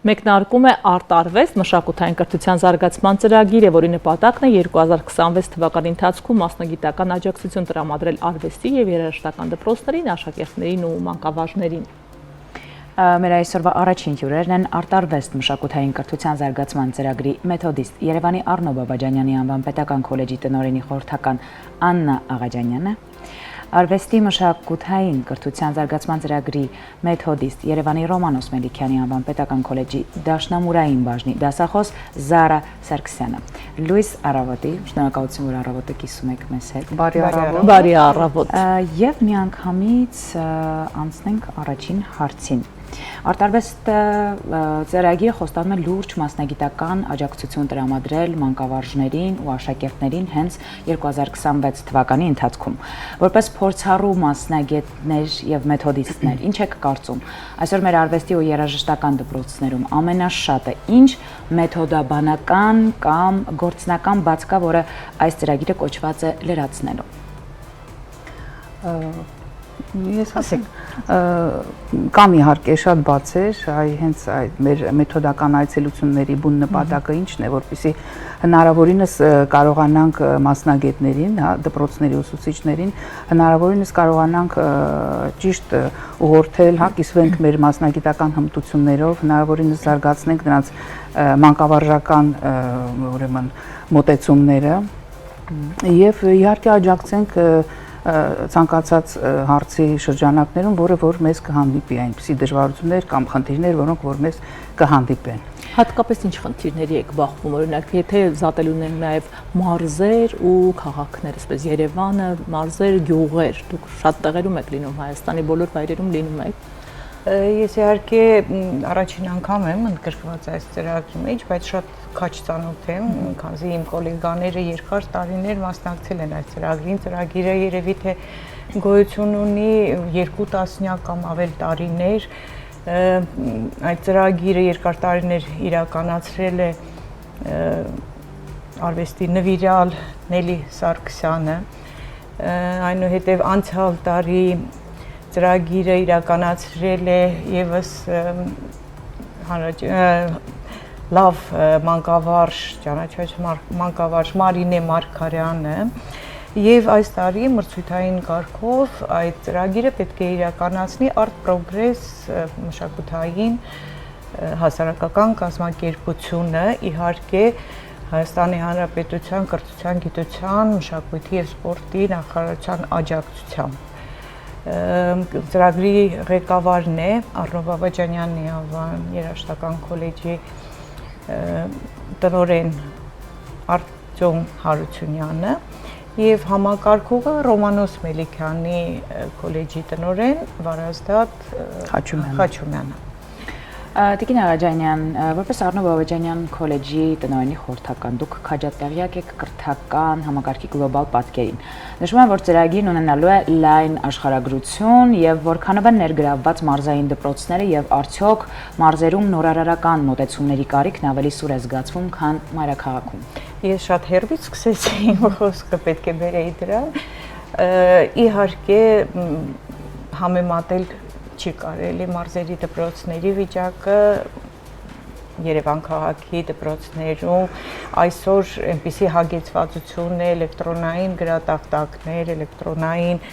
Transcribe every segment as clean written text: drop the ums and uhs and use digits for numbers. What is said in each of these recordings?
Մեկնարկում է արտարվեստ մշակութային կրթության զարգացման ծրագիրը, որի նպատակն է 2026 թվականի ընթացքում մասնագիտական աջակցություն տրամադրել արվեստի և երաժշտական դպրոցներին, աշակերտներին ու մանկավարժներին։ Մեր այսօրվա առաջին հյուրերն են արտարվեստ մշակութային կրթության զարգացման ծրագրի մեթոդիստ Երևանի Առնո Բաբաջանյանի անվան պետական քոլեջի տնօրենի խորհրդական Աննա Աղաջանյանը, Արվեստի մշակութային կրթության զարգացման ծրագրի մեթոդիստ Երևանի Ռոմանոս Մելիքյանի անվան պետական քոլեջի դաշնամուրային բաժնի դասախոս Զարա Սարգսյանը։ Լույս առավոտի, շնորհակալություն, որ առավոտը կիսում եք մեզ հետ։ Բարի առավոտ։ Եվ միանգամից անցնենք առաջին հարցին։ Արտարվեստ ծրագիրը խոստանում է լուրջ մասնագիտական աջակցություն տրամադրել մանկավարժներին ու աշակերտներին հենց 2026 թվականի ընթացքում։ Որպես փորձառու մասնագետներ եւ մեթոդիստներ, ինչ եք կարծում, այսօր մեր արվեստի ու երաժշտական դպրոցներում ամենաշատը ինչ մեթոդաբանական կամ գործնական բաց կա, որը այս ծրագիրը կոչված է լրացնելու։ Ես ասեք, կամ իհարկե շատ բացեր, հենց այդ մեր մեթոդական այցելությունների բուն նպատակը ինչն է, որպեսզի հնարավորինս կարողանանք մասնագետներին, դպրոցների ուսուցիչներին, հնարավորինս կարողանանք ճիշտ ուղղորդել, կիսվենք մեր մասնագիտական հմտություններով, հնարավորինս զարգացնենք նրանց մանկավարժական ուրեմն մոտեցումները եւ իհարկե աջակցենք ցանկացած հարցի շրջանակներում, որը որ մեզ կհանդիպի, այնպիսի դժվարություններ կամ խնդիրներ, որոնք որ մեզ կհանդիպեն։ Հատկապես ինչ խնդիրների եք բախվում, օրինակ, եթե զատելուն են նաև մարզեր ու քաղաքներ, այսպես Երևանը, մարզեր, գյուղեր, դուք շատ տեղերում եք լինում, Հայաստանի բոլոր վայրերում լինում եք։ Ես իհարկե առաջին անգամ եմ ընդգրկված այս ծրագրի մեջ, բայց շատ քաչ ծանոթ եմ, քանզի իմ գոլեգաները երկար տարիներ մասնակցել են այս ծրագրին, ծրագիրը երևի թե գոյություն ունի 2 տասնյակ կամ ավել տարիներ, այդ ծրագիրը երկար տարիներ իրականացրել է արվեստի նվիրյալ Նելի Սարգսյանը, այնուհետև անցյալ տարի ծրագիրը իրականացրել է եւս լավ մանկավարժ, ճանաչված մանկավարժ Մարինե Մարգարյանը եւ այս տարի մրցույթային կարգով այդ ծրագիրը պետք է իրականացնի Art Progress մշակութային հասարակական կազմակերպությունը, իհարկե Հայաստանի Հանրապետության կրթության, գիտության, մշակույթի եւ սպորտի նախարարության աջակցությամբ ծրագրի ղեկավարն է Առնո Բաբաջանյանի անվան երաժշտական քոլեջի տնօրեն Արտյոմ Հարությունյանը եւ համակարգողը Ռոմանոս Մելիքյանի քոլեջի տնօրեն Վարազդատ Խաչումյանը։ Տիկին Աղաջանյան, որպես Առնո Բաբաջանյան քոլեջի տնօրենի խորհրդական, դուք քաջատեղյակ եք կրթական համակարգի գլոբալ պատկերին։ Նշում եմ, որ ծրագիրն ունենալու է լայն աշխարհագրություն եւ որքանով են ներգրավված մարզային դպրոցները եւ արդյոք մարզերում նորարարական մոտեցումների կարիքն ավելի սուր է զգացվում, քան մայրաքաղաքում։ Ես շատ հեռվից սկսեցի իմ խոսքը, պետք է բերեի դրան։ Իհարկե համեմատել չի կարելի մարզերի դպրոցների վիճակը Երևան քաղաքի դպրոցներում այսօր այնպիսի հագեցվածություն է, էլեկտրոնային գրատախտակներ, էլեկտրոնային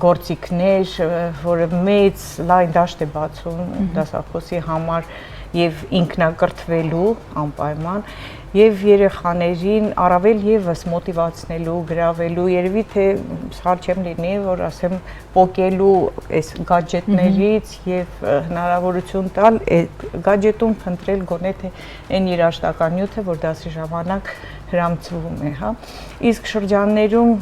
գործիքներ, որը մեծ լայն դաշտ է բացում դասախոսի համար եւ ինքնակրթվելու անպայման եւ երեխաներին առավել եւս մոտիվացնելու, գրավելու, երևի թե սխալ չեմ լինի, որ ասեմ պոկելու այս գadgetներից եւ հնարավորություն տալ այդ գadgetում փնտրել գոնե թե այն երաժշտական նյութը, որ դասի ժամանակ հրամցվում է, Իսկ շրջաններում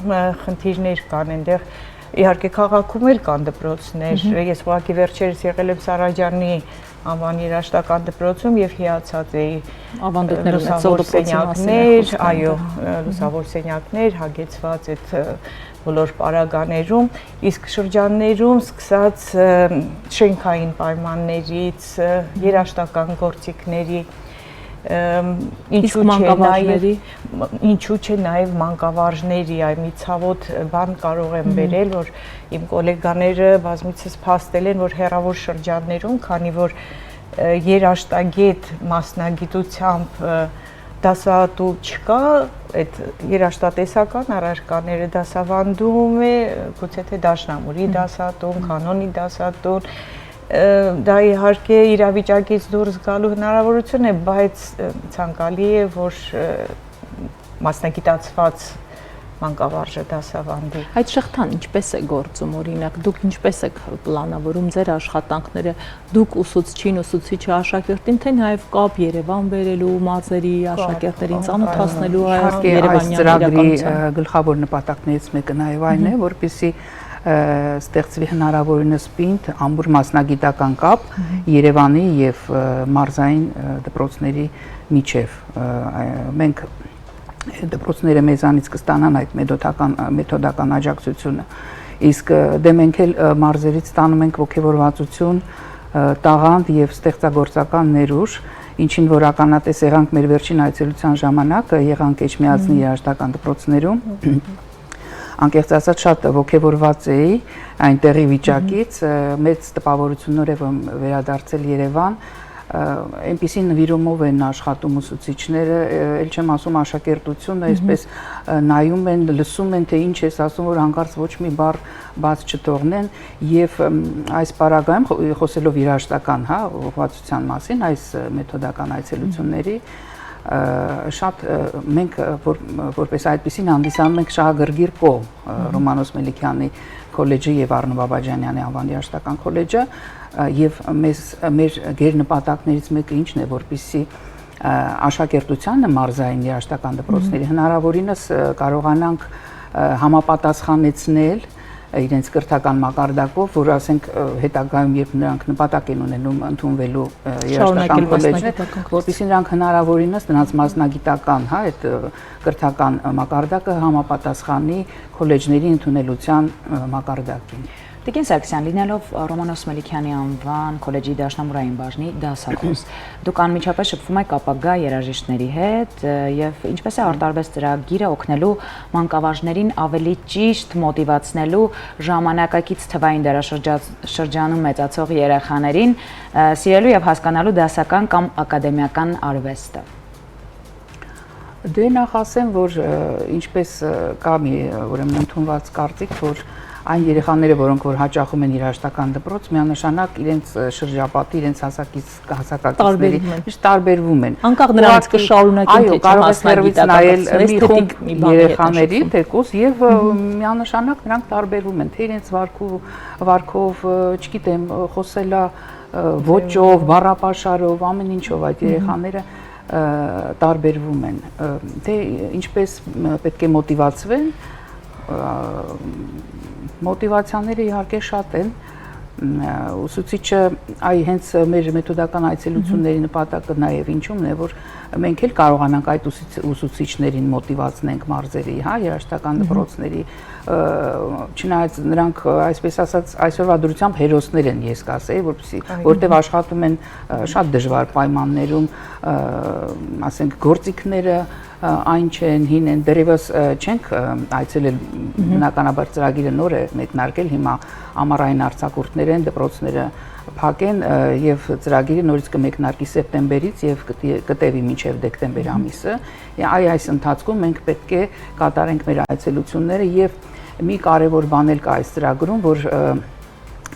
խնդիրներ կան այնտեղ իհարկե քաղաքում էլ կան դպրոցներ, ես ուղղակի վերջերս եղել եմ Սարաջանի անվան երաժշտական դպրոցում եւ հիացած էի լուսավոր սենյակներ, այո, լուսավոր սենյակներ հագեցված այդ բոլոր պարագաներում, իսկ շրջաններում սկսած շենքային պայմաններից, երաժշտական գործիքների ինչու չէ նաև մանկավարժների այ մի ցավոտ բան կարող եմ բերել, որ իմ գոլեգաները բազմիցս փաստել են, որ հեռավոր շրջաններում, քանի որ երաշտագետ մասնագիտությամբ դասատու չկա, այդ երաշտատեսական առարկաները դասավանդում է, գուցե թե դաշնամուրի դասատուն, կանոնի դասատուն, դա իհարկե իրավիճակից դուրս գալու հնարավորություն է, բայց ցանկալի է, որ մասնագիտացված մանկավարժը դասավանդի։ Այդ շղթան ինչպես է գործում, օրինակ, դուք ինչպես եք պլանավորում ձեր աշխատանքները, դուք ուսուցչին, ուսուցիչը աշակերտին, թե նաև կապ Երևան բերելու, մարզերի աշակերտներին ծանոթացնելու Երևանյան իրականության գլխավոր նպատակներից մեկը նաև այն է, որպեսզի ստեղծվի հնարավորինս պինդ ամբողջ մասնագիտական կապ Երևանի եւ մարզային դպրոցների միջև։ Մենք դպրոցները մեզանից կստանան այդ մեթոդական աջակցությունը, իսկ դե մենք էլ մարզերից ստանում ենք ողջավորվածություն, տաղանդ եւ ստեղծագործական ներուժ, ինչին որ ականատես եղանք մեր վերջին այցելության ժամանակ, եղանք Էջմիածնի երաժշտական դպրոցներում, անկեղծ ասած շատ ողջավորված էի այնտեղի վիճակից, մեծ տպավորություններով եմ վերադարձել Երևան, այնպիսի նվիրումով են աշխատում ուսուցիչները, ել չեմ ասում աշակերտությունը, այսպես նայում են, լսում են, թե ինչ ես ասում, որ հանկարծ ոչ մի բառ բաց չթողնեն եւ այս պարագայում խոսելով երաժշտական, հա, ուղղվածության մասին, այս մեթոդական այցելությունների շատ մենք որպես այդպեսին հանդիսանում ենք շահագրգիռ կողմ Ռոմանոս Մելիքյանի քոլեջը եւ Արնո Բաբաջանյանի անվան երաժշտական քոլեջը եւ մեր գերնպատակներից մեկը ինչն է, որպեսզի աշակերտությանը մարզային երաժշտական դպրոցների հնարավորինս կարողանանք համապատասխանեցնել իրենց կրթական մակարդակով, որ ասենք հետագայում երբ նրանք նպատակ են ունենում ընդունվելու երաժշտական քոլեջներ, որպեսզի նրանք հնարավորինս նրանց մասնագիտական, հա, այդ կրթական մակարդակը համապատասխանի քոլեջների ընդունելության մակարդակին։ Տիկին Սարգսյան, լինելով Ռոմանոս Մելիքյանի անվան քոլեջի դաշնամուրային բաժնի դասախոս, դուք անմիջապես շփվում եք ապագա երաժիշտների հետ եւ ինչպես է արտարվեստ ծրագիրը օգնելու մանկավարժներին ավելի ճիշտ մոտիվացնելու ժամանակակից թվային դարաշրջանում մեծացող երեխաներին սիրելու եւ հասկանալու դասական կամ ակադեմիական արվեստը։ Դե նախ ասեմ, որ ինչպես կա մի ուրեմն ընդունված կարծիք, որ այն երեխաները, որոնք որ հաճախում են երաժշտական դպրոց, միանշանակ իրենց շրջապատի, իրենց հասակակիցների միշտ տարբերվում են։ Անկախ նրանից կշարունակեն թե կարող է սերվից նայել մի խումբ երեխաների թեկուզ եւ միանշանակ նրանք տարբերվում են, թե իրենց վարքով, չգիտեմ, խոսելա ոճով, բառապաշարով, ամեն ինչով այդ երեխաները տարբերվում են։ Թե ինչպես պետք է մոտիվացվեն, մոտիվացիաները իհարկե շատ են, ուսուցիչը հենց մեր մեթոդական այցելությունների նպատակը նաև ինչումն է, որ մենք էլ կարողանանք այդ ուսուցիչներին մոտիվացնենք մարզերի, հա, երաժշտական դպրոցների, չնայած նրանք այսպես ասած այսօրվա դրությամբ հերոսներ են, ես կասեի, որտեղ աշխատում են շատ դժվար պայմաններում, ասենք գործիքները այն չեն, հին են, դեռևս չենք այցելել, բնականաբար ծրագիրը նոր է մեկնարկել, հիմա ամառային արձակուրդներ են, դպրոցները փակ են եւ ծրագիրը նորից կմեկնարկի սեպտեմբերից եւ կտևի մինչեւ դեկտեմբեր ամիսը։ Այս ընթացքում մենք պետք է կատարենք մեր այցելությունները եւ մի կարեւոր բան էլ կա այս ծրագրում, որ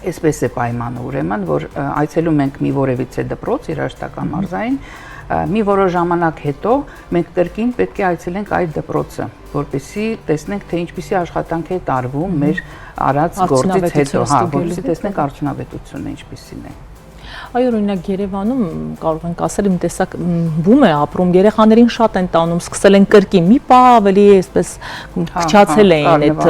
այսպես է պայմանը, ուրեմն, որ այցելում ենք մի որևիցե դպրոց, երաժշտական մարզային, մի որոշ ժամանակ հետո մենք կրկին պետք է այցելենք այդ դպրոցը, որպեսզի տեսնենք, թե ինչպիսի աշխատանք է տարվում մեր արած գործից հետո, հա, որպեսզի տեսնենք արդյունավետությունը ինչպիսին է։ Այո, օրինակ Երևանում կարող ենք ասել իմ տեսակ բում է ապրում, երեխաներին շատ են տանում, սկսել են կրկին, մի պահ ավելի այսպես քչացել էին, այդ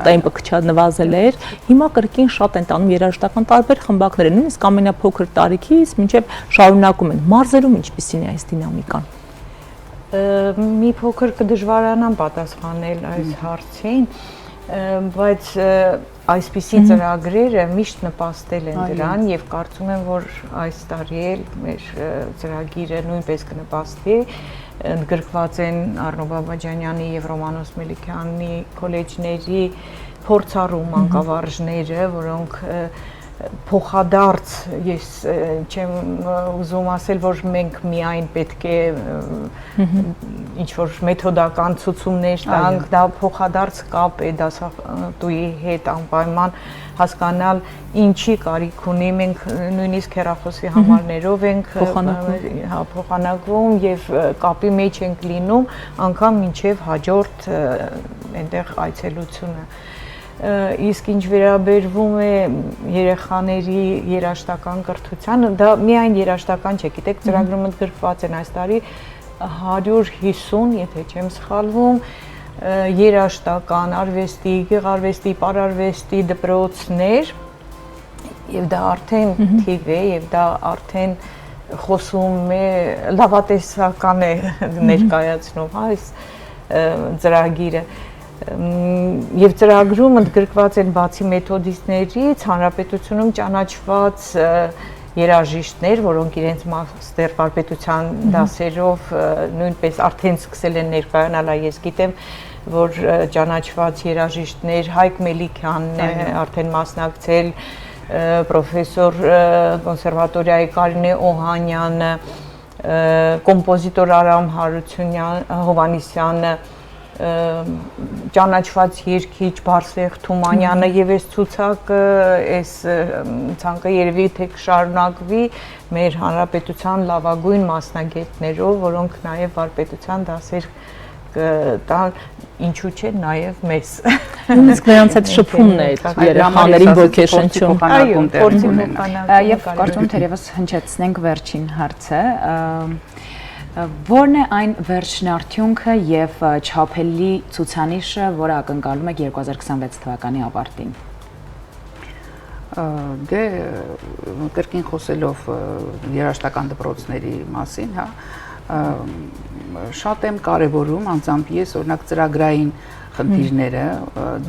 տեմպը նվազել էր, հիմա կրկին շատ են տանում երաժշտական տարբեր խմբակներ են, նույնիսկ ամենափոքր տարիքից մինչև շարունակում են։ Մարզերում ինչպիսին է այս դինամիկան։ Մի փոքր կդժվարանամ պատասխանել այս հարցին, բայց այսպիսի ծրագրերը միշտ նպաստել են դրան եւ կարծում եմ, որ այս տարի էլ մեր ծրագիրը նույնպես կնպաստի, ընդգրկված են Արնո Բաբաջանյանի եւ Ռոմանոս Մելիքյանի քոլեջների փորձառու մանկավարժները, որոնք փոխադարձ ես չեմ ուզում ասել, որ մենք միայն պետք է ինչ որ մեթոդական ցուցումներ տանք, դա փոխադարձ կապ է դասատուի հետ անպայման հասկանալ ինչի կարիք ունի, մենք նույնիսկ հեռախոսի համարներով ենք փոխանակվում եւ կապի մեջ ենք լինում անգամ մինչեւ հաջորդ այնտեղ այցելությունը իսկ ինչ վերաբերվում է երեխաների երաժշտական կրթությանը, դա միայն երաժշտական չէ, գիտեք, ծրագրում ընդգրկված են այս տարի 150, եթե չեմ սխալվում, երաժշտական արվեստի, գեղարվեստի, պարարվեստի դպրոցներ, եւ դա արդեն թիվ է, եւ դա արդեն խոսում է լավատեսական է ներկայացնում, այս ծրագիրը Եվ ծրագրում ընդգրկված են բացի մեթոդիստներից հանրապետությունում ճանաչված երաժիշտներ, որոնք իրենց մաստեր վարպետության դասերով նույնպես արդեն սկսել են ներկայանալ, ես գիտեմ, որ ճանաչված երաժիշտներ Հայկ Մելիքյանն է արդեն մասնակցել, պրոֆեսոր կոնսերվատորիայի Կարինե Օհանյանը, կոմպոզիտոր Արամ Հովհաննիսյանը, ճանաչված երգիչ Բարսեղ Թումանյանը եւ այս ցուցակը, այս ցանկը երևի թե կշարունակվի մեր հանրապետության լավագույն մասնագետներով, որոնք նաեւ վարպետության դասեր կտան, ինչու՞ չէ նաեւ մեզ։ Նույնիսկ նրանց հետ շփումն է երեխաներին ոգեշնչում։ Այո, փորձի փոխանակում։ Եվ կարծում թերևս հնչեցնենք վերջին հարցը։ Որն է այն վերջնարդյունքը եւ չափելի ցուցանիշը, որը ակնկալում եք 2026 թվականի ավարտին։ Դե կրկին խոսելով երաժշտական դպրոցների մասին, հա, շատ եմ կարևորում, անձամբ ես օրինակ ծրագրային խնդիրները,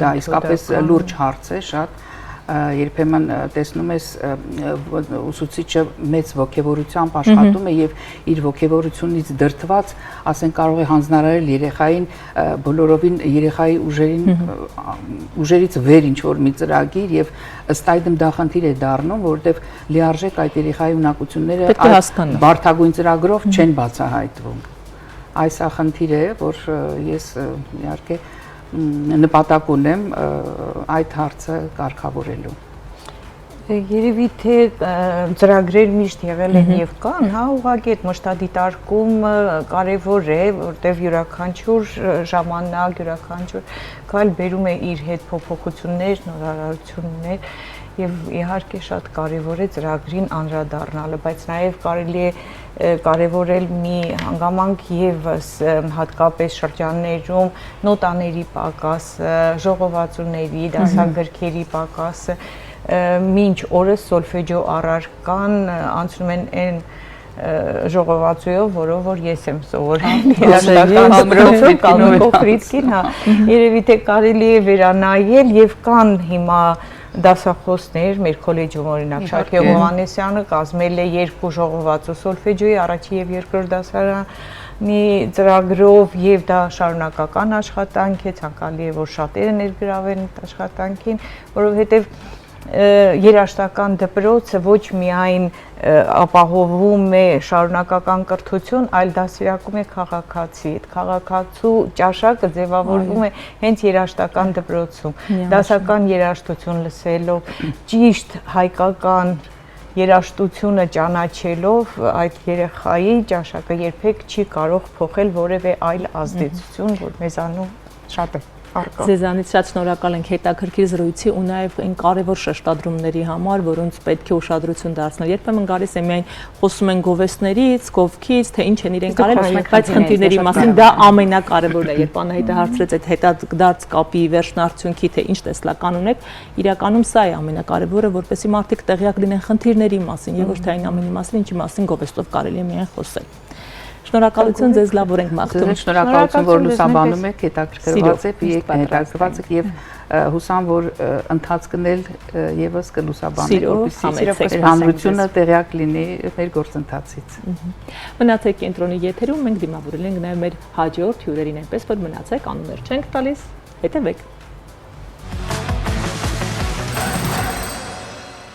դա իսկապես լուրջ հարց է, շատ երբեմն տեսնում ես ուսուցիչը մեծ ոգևորությամբ աշխատում է եւ իր ոգևորությունից դրդված, ասեն կարող է հանձնարարել երեխային բոլորովին երեխայի ուժերից վեր ինչ որ մի ծրագիր եւ ըստ այդմ դա խնդիր է դառնում, որովհետեւ լիարժեք այդ երեխայի ունակությունները բարդագույն ծրագրով չեն բացահայտվում։ Այս է խնդիրը, որ ես իհարկե նպատակ ունեմ այդ հարցը կարգավորելու։ Երևի թե ծրագրեր միշտ եղել են եւ կան, հա, ուղղակի այդ մշտադիտարկումը կարեւոր է, որտեւ յուրաքանչյուր ժամանակ, յուրաքանչյուր քայլ բերում է իր հետ փոփոխություններ, նորարարություններ եւ իհարկե շատ կարեւոր է ծրագրին անդրադառնալը, բայց նաեւ կարելի է կարևորել մի հանգամանք եւս հատկապես շրջաններում նոտաների պակասը, ժողովածուների, դասագրքերի պակասը, մինչ օրս սոլֆեջո առարկան անցնում են այն ժողովածույով, որով որ ես եմ սովորել երաժշտական դպրոցում կամ Կոֆրիցկին, հա, երևի թե կարելի է վերանայել եւ կան հիմա դասախոսներ մեր քոլեջում օրինակ Շաքե Հովհաննիսյանը կազմել է 2 ժողովածու սոլֆեջոյի առաջին եւ երկրորդ դասարանի ծրագրով եւ դա շարունակական աշխատանք է, ցանկալի է որ շատերը ներգրավեն այդ աշխատանքին, որովհետեւ երաժշտական դպրոցը ոչ միայն ապահովում է շարունակական կրթություն, այլ դասիրակում է քաղաքացի։ Այդ քաղաքացու ճաշակը ձևավորվում է հենց երաժշտական դպրոցում։ Դասական երաժշտություն լսելով, ճիշտ հայկական երաժշտությունը ճանաչելով, այդ երեխայի ճաշակը երբեք չի կարող փոխել որևէ այլ ազդեցություն, որ մեզանում շատ է։ Ձեզանից շատ շնորհակալ ենք հետաքրքիր զրույցի ու նաև այն կարևոր շեշտադրումների համար, որոնց պետք է ուշադրություն դարձնել։ Երբեմն գալիս է միայն խոսում են գովեստներից, գովքից, թե ինչ են իրենք արել, բայց խնդիրների մասին դա ամենակարևորն է, երբ Անահիտը հարցրեց այդ հետադարձ կապի վերջնարդյունքի, թե ինչ տեսլական ունեք, իրականում սա է ամենակարևորը, որպեսզի մարդիկ տեղյակ լինեն խնդիրների մասին եւ ոչ թե այն ամենի մասին, ինչի մասին գովեստով կարելի է միայն խոսել։ Շնորհակալություն ձեզ, լավ որ ենք մաղթում։ Շնորհակալություն, որ լուսաբանում եք, հետաքրքրված եք եւ հուսամ, որ ընթացքն էլ եւս կլուսաբանեք, որպեսզի հանրությունը տեղյակ լինի մեր գործընթացից։ Մնացեք կենտրոնի եթերում, մենք դիմավորել ենք նաեւ մեր հաջորդ հյուրերին, այնպես որ մնացեք, անուններ չենք տալիս, հետևեք։